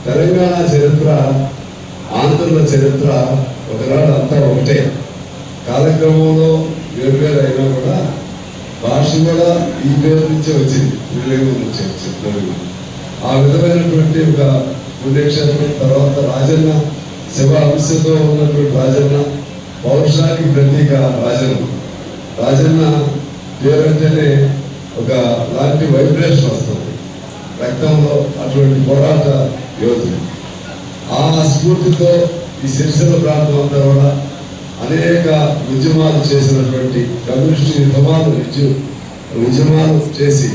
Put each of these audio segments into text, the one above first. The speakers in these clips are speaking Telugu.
తెలంగాణ చరిత్ర, ఆంధ్రుల చరిత్ర ఒకనాడు అంతా ఒకటే. కాలక్రమంలో వేరువేరు అయినా కూడా భాష కూడా ఈ పేరు నుంచే వచ్చింది, తెలుగు నుంచి వచ్చింది తెలుగు. ఆ విధమైనటువంటి ఒక పుణ్యక్షేత్రం. తర్వాత రాజన్న, శివ అంశతో ఉన్నటువంటి రాజన్న, పౌరుషానికి ప్రతీక రాజన్న. రాజన్న పేరంటేనే ఒక లాంటి వైబ్రేషన్ వస్తుంది రక్తంలో, అటువంటి పోరాట యోధులు. ఆ స్ఫూర్తితో ఈ సిరిసిల్ల ప్రాంతం అంతా కూడా అనేక ఉద్యమాలు చేసినటువంటి కమ్యూనిస్టు ఉద్యమాలు చేసి,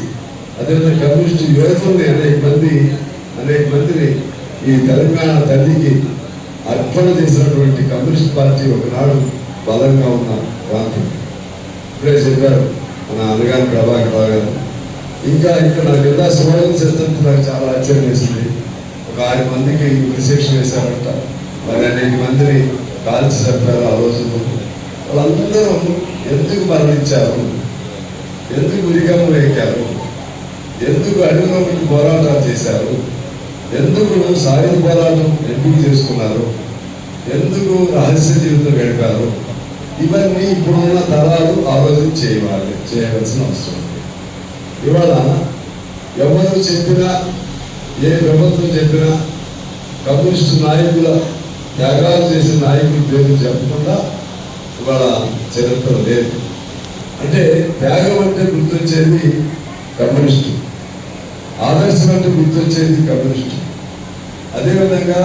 అదేవిధంగా కమ్యూనిస్టు యువకుల్ని అనేక మందిని ఈ తెలంగాణ తల్లికి అర్పణ చేసినటువంటి కమ్యూనిస్ట్ పార్టీ ఒకనాడు బలంగా ఉన్న ప్రాంతం. ఇప్పుడే చెప్పారు మన అన్నగారి ప్రభాకర్ రావు గారు. ఇంకా ఇక్కడ నాకు ఎలా సుమారు చేస్తుంటే నాకు చాలా ఆశ్చర్యం వేసింది. ఒక 6 మందికి రిసెప్షన్ వేశారంట, మరి అనేక మందిని కాల్చి చెప్పారు. ఆ రోజు వాళ్ళందరూ ఎందుకు మరణించారు, ఎందుకు ఉరిగమ్మ ఎక్కారు, ఎందుకు అడవిలో పోరాటాలు చేశారు, ఎందుకు సాయుధ పోరాటం ఎందుకు చేసుకున్నారు, ఎందుకు రహస్య జీవితం గడిపారు, ఇవన్నీ ఇప్పుడున్న తరాలు చేయవలసిన అవసరం ఉంది. ఇవాళ ఎవరు చెప్పినా, ఏ ప్రభుత్వం చెప్పినా కమ్యూనిస్టు నాయకుల త్యాగాలు చేసిన నాయకుల పేరు చెప్పకుండా ఇవాళ చరిత్ర లేదు. అంటే త్యాగం అంటే గుర్తొచ్చేది కమ్యూనిస్టు, ఆదర్శం అంటే గుర్తొచ్చేది కమ్యూనిస్టు. అదేవిధంగా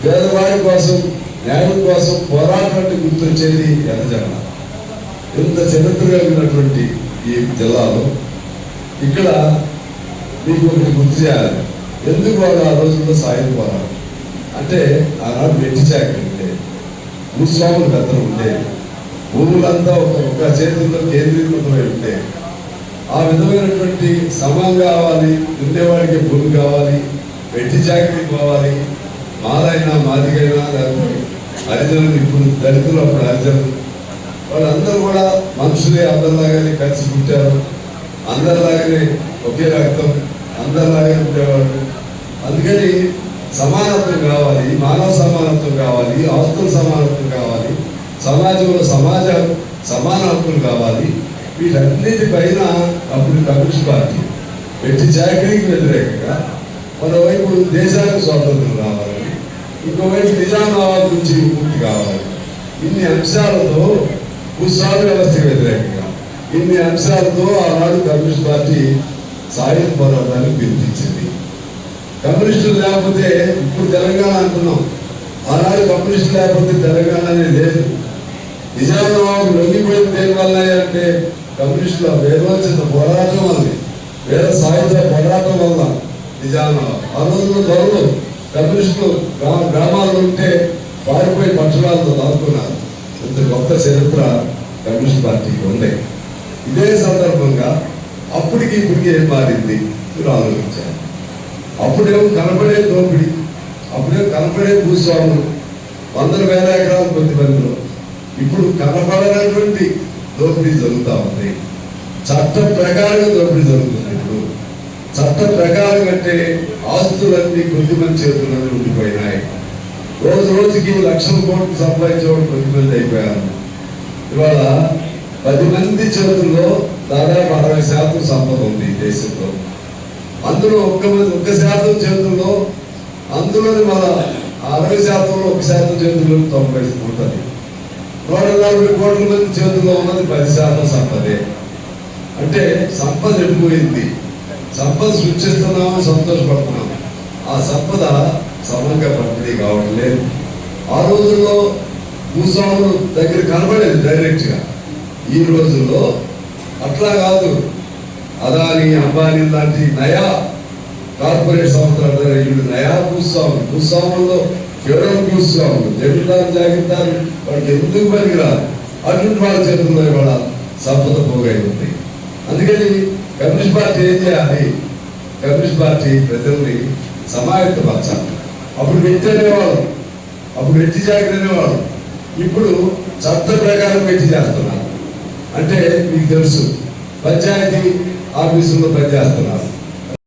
పేదవాడి కోసం, న్యాయం కోసం పోరాటం అంటే గుర్తొచ్చేది ఎర్రజెండ. ఇంత చరిత్ర కలిగినటువంటి ఈ జిల్లాలో ఇక్కడ మీకు ఒకటి గుర్తు చేయాలి. ఎందుకు వాళ్ళు ఆ రోజుల్లో సాయుధ పోరాటం అంటే, ఆనాడు వెట్టి చాకరీ ఉండేది, భూస్వాముల పెత్తనం ఉండేది, భూములంతా ఒక చేతుల్లో కేంద్రీకృతమై ఉండేది. ఆ విధమైనటువంటి సమం కావాలి, ఉండేవాడికి భూమి కావాలి, వెట్టి చాకరీ కావాలి, మాదైనా మాదిగైనా, లేకపోతే హరిజనులు, ఇప్పుడు దళితులు, అప్పుడు హరిజనులు, వాళ్ళందరూ కూడా మనుషులే, అందరిలాగానే కలిసి పుట్టారు, అందరిలాగానే ఒకే రక్తం, అందరిలాగానే ఉండేవాళ్ళు. అందుకని సమానత్వం కావాలి, మానవ సమానత్వం కావాలి, ఆస్తుల సమానత్వం కావాలి, సమాజంలో సమాన హక్కులు కావాలి. వీటన్నిటిపైన అప్పుడు కమ్యూనిస్ట్ పార్టీ వెట్టి చాకరీకి వ్యతిరేకంగా మరోవైపు దేశానికి స్వాతంత్రం రావాలని, ఇంకోవైపు నిజామాబాద్ నుంచి విముక్తి కావాలి. ఇన్ని అంశాలతో భూస్వామ్య వ్యవస్థకు వ్యతిరేకంగా, ఇన్ని అంశాలతో ఆనాడు కమ్యూనిస్ట్ పార్టీ సాయుధ పోరాటాన్ని పిలిపించింది. కమ్యూనిస్టులు లేకపోతే ఇప్పుడు తెలంగాణ అంటున్నాం, ఆనాడు కమ్యూనిస్టులు లేకపోతే తెలంగాణ అనేది లేదు. నిజామాబాద్ లొంగిపోయిన దేని వల్ల అంటే కమ్యూనిస్టుల వేదోచిత పోరాటం వల్ల, వేద సాయుధ పోరాటం వల్ల నిజామాబాద్. ఆ రోజుల్లో ధరలు కమ్యూనిస్టులు గ్రామాల్లో ఉంటే పారిపోయి పట్టణాలతో దాక్కున్నారు. ఇంత గొప్ప చరిత్ర కమ్యూనిస్ట్ పార్టీకి ఉండే. ఇదే సందర్భంగా అప్పటికి ఇప్పటికి ఏం మారింది మీరు ఆలోచించారు. అప్పుడేమో కనపడే దోపిడి, అప్పుడేమో కనపడే భూస్వాములు, 100,000 ఎకరాలు కొద్ది మందిలో. ఇప్పుడు కనపడనటువంటి దోపిడీ జరుగుతూ ఉంది. చట్ట ప్రకారంగా దోపిడీ జరుగుతుంది. ఇప్పుడు చట్ట ప్రకారం అంటే ఆస్తులన్నీ కొద్దిమంది చేతుల్లో ఉండిపోయినాయి. రోజుకి లక్షల కోట్లు సంపాదించేవాడు కొద్దిమంది అయిపోయారు. ఇవాళ 10 మంది చేతుల్లో దాదాపు 60% సంపద ఉంది దేశంలో. అందులో 1% చేతుల్లో, అందులోని మన 60%లో 1% చేతుల్లో 90 ఉంటుంది. 140 కోట్ల మంది చేతుల్లో ఉన్నది 10% సంపదే. అంటే సంపద ఎడిపోయింది. సంపద సృష్టిస్తున్నాము, సంతోషపడుతున్నాము. ఆ సంపద సమంగా పంపిణీ కావట్లేదు. ఆ రోజుల్లో భూస్వాములు దగ్గర కనబడేది డైరెక్ట్గా. ఈ రోజుల్లో అట్లా కాదు. అదాని, అంబానీ లాంటి నయా కార్పొరేట్ సంస్థల వీళ్ళు నయా భూస్వాముల్లో కేవలం భూస్వాములు, జమీందారు, జాగీర్దారు వాళ్ళకి ఎందుకు పనికిరాదు. అటువంటి వాళ్ళ చేతుల్లో వాళ్ళ సంపద పోగై ఉంది. అందుకని కమ్యూనిస్ట్ పార్టీ ఏం చేయాలి? కమ్యూనిస్ట్ పార్టీ ప్రజల్ని సమాయత్తపరచాలి. అప్పుడు వెట్టి అనేవాళ్ళు, అప్పుడు వెట్టి చాకరీ అనేవాళ్ళు. ఇప్పుడు చట్ట ప్రకారం వెట్టి చేస్తున్నారు. అంటే మీకు తెలుసు, పంచాయతీ ఆఫీసుల్లో పనిచేస్తున్నారు.